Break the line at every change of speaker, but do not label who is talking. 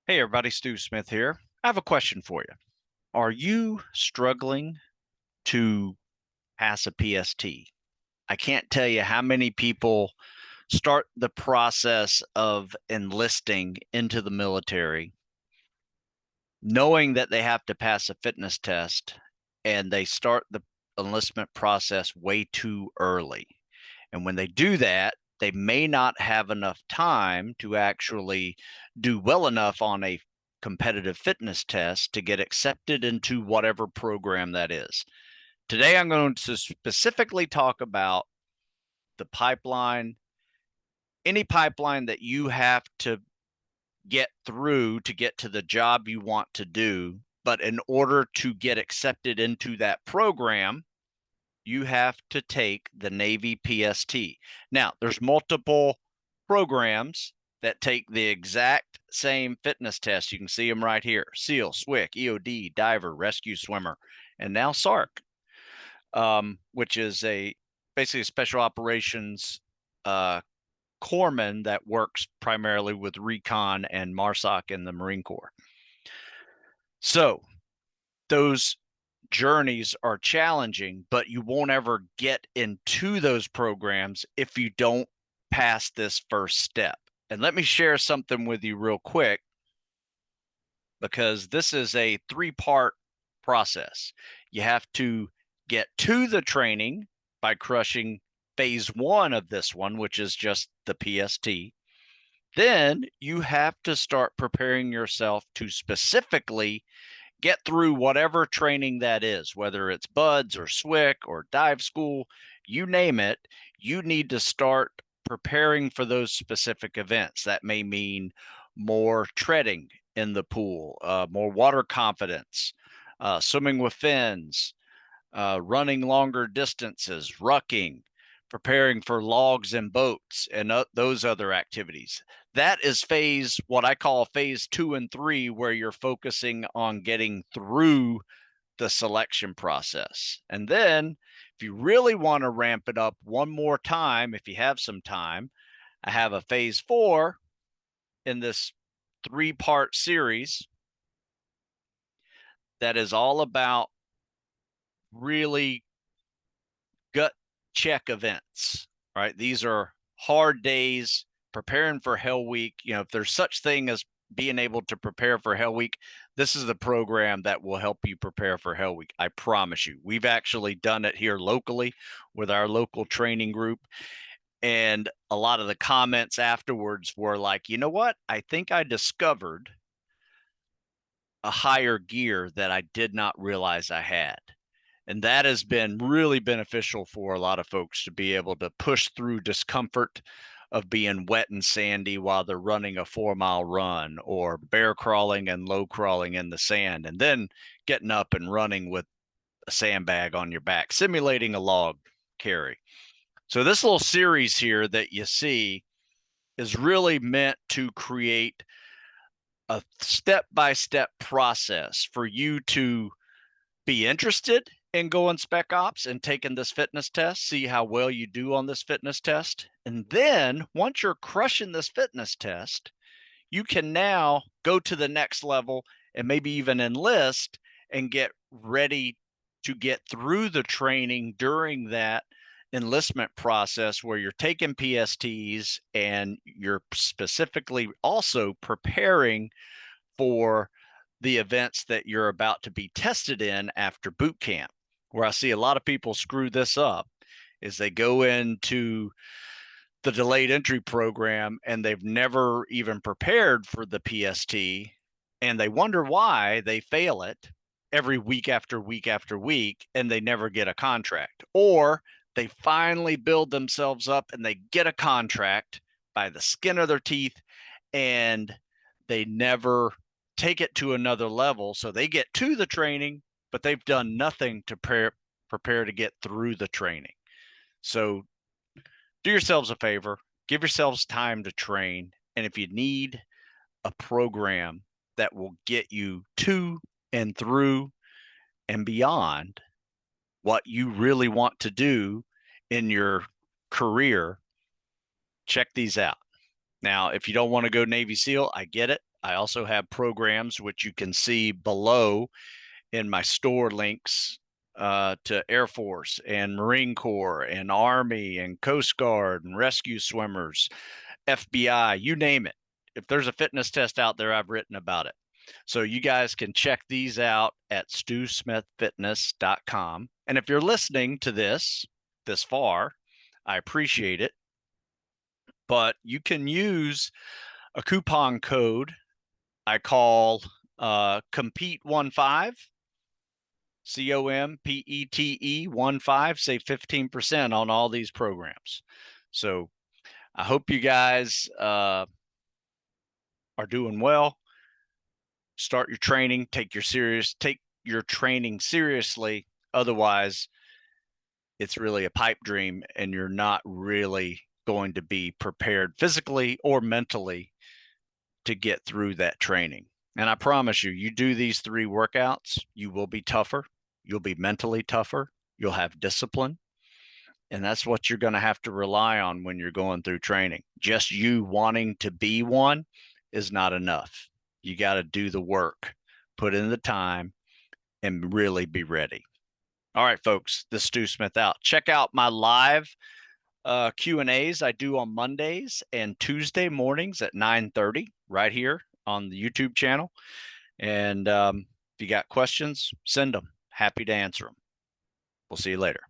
Hey everybody, Stu Smith here. I have a question for you. Are you struggling to pass a PST? I can't tell you how many people start the process of enlisting into the military knowing that they have to pass a fitness test, and they start the enlistment process way too early. And when they do that, they may not have enough time to actually do well enough on a competitive fitness test to get accepted into whatever program that is. Today, I'm going to specifically talk about the pipeline, any pipeline that you have to get through to get to the job you want to do. But in order to get accepted into that program, you have to take the Navy PST. Now, there's multiple programs that take the exact same fitness test. You can see them right here: SEAL, SWIC, EOD, Diver, Rescue Swimmer, and now SARC, which is basically a special operations corpsman that works primarily with recon and MARSOC in the Marine Corps. So those journeys are challenging, but you won't ever get into those programs if you don't pass this first step. And let me share something with you real quick, because this is a three-part process. You have to get to the training by crushing phase one of this one, which is just the PST. Then you have to start preparing yourself to specifically get through whatever training that is, whether it's BUDS or SWIC or dive school, you name it. You need to start preparing for those specific events. That may mean more treading in the pool, more water confidence, swimming with fins, running longer distances, rucking, preparing for logs and boats, and those other activities. That is what I call phase 2 and 3, where you're focusing on getting through the selection process. And then, if you really want to ramp it up one more time, if you have some time, I have a phase 4 in this 3-part series that is all about really gut check events, right? These are hard days preparing for Hell Week. You know, if there's such thing as being able to prepare for Hell Week, this is the program that will help you prepare for Hell Week. I promise you. We've actually done it here locally with our local training group. And a lot of the comments afterwards were like, you know what? I think I discovered a higher gear that I did not realize I had. And that has been really beneficial for a lot of folks to be able to push through discomfort of being wet and sandy while they're running a 4-mile run, or bear crawling and low crawling in the sand, and then getting up and running with a sandbag on your back, simulating a log carry. So this little series here that you see is really meant to create a step-by-step process for you to be interested in going Spec Ops and taking this fitness test, see how well you do on this fitness test. And then once you're crushing this fitness test, you can now go to the next level and maybe even enlist and get ready to get through the training during that enlistment process, where you're taking PSTs and you're specifically also preparing for the events that you're about to be tested in after boot camp. Where I see a lot of people screw this up is they go into the delayed entry program and they've never even prepared for the PST, and they wonder why they fail it every week after week after week, and they never get a contract. Or they finally build themselves up and they get a contract by the skin of their teeth, and they never take it to another level. So they get to the training, but they've done nothing to prepare to get through the training. So do yourselves a favor, give yourselves time to train. And if you need a program that will get you to and through and beyond what you really want to do in your career, check these out. Now, if you don't want to go Navy SEAL, I get it. I also have programs which you can see below in my store links to Air Force and Marine Corps and Army and Coast Guard and rescue swimmers, FBI, you name it. If there's a fitness test out there, I've written about it. So you guys can check these out at stewsmithfitness.com. And if you're listening to this far, I appreciate it. But you can use a coupon code I call Compete15, COMPETE 15, save 15% on all these programs. So I hope you guys are doing well. Start your training, take your training seriously. Otherwise, it's really a pipe dream and you're not really going to be prepared physically or mentally to get through that training. And I promise you, you do these 3 workouts, you will be tougher. You'll be mentally tougher. You'll have discipline. And that's what you're going to have to rely on when you're going through training. Just you wanting to be one is not enough. You got to do the work, put in the time, and really be ready. All right, folks, this is Stu Smith out. Check out my live Q&As I do on Mondays and Tuesday mornings at 9:30 right here on the YouTube channel. And if you got questions, send them. Happy to answer them. We'll see you later.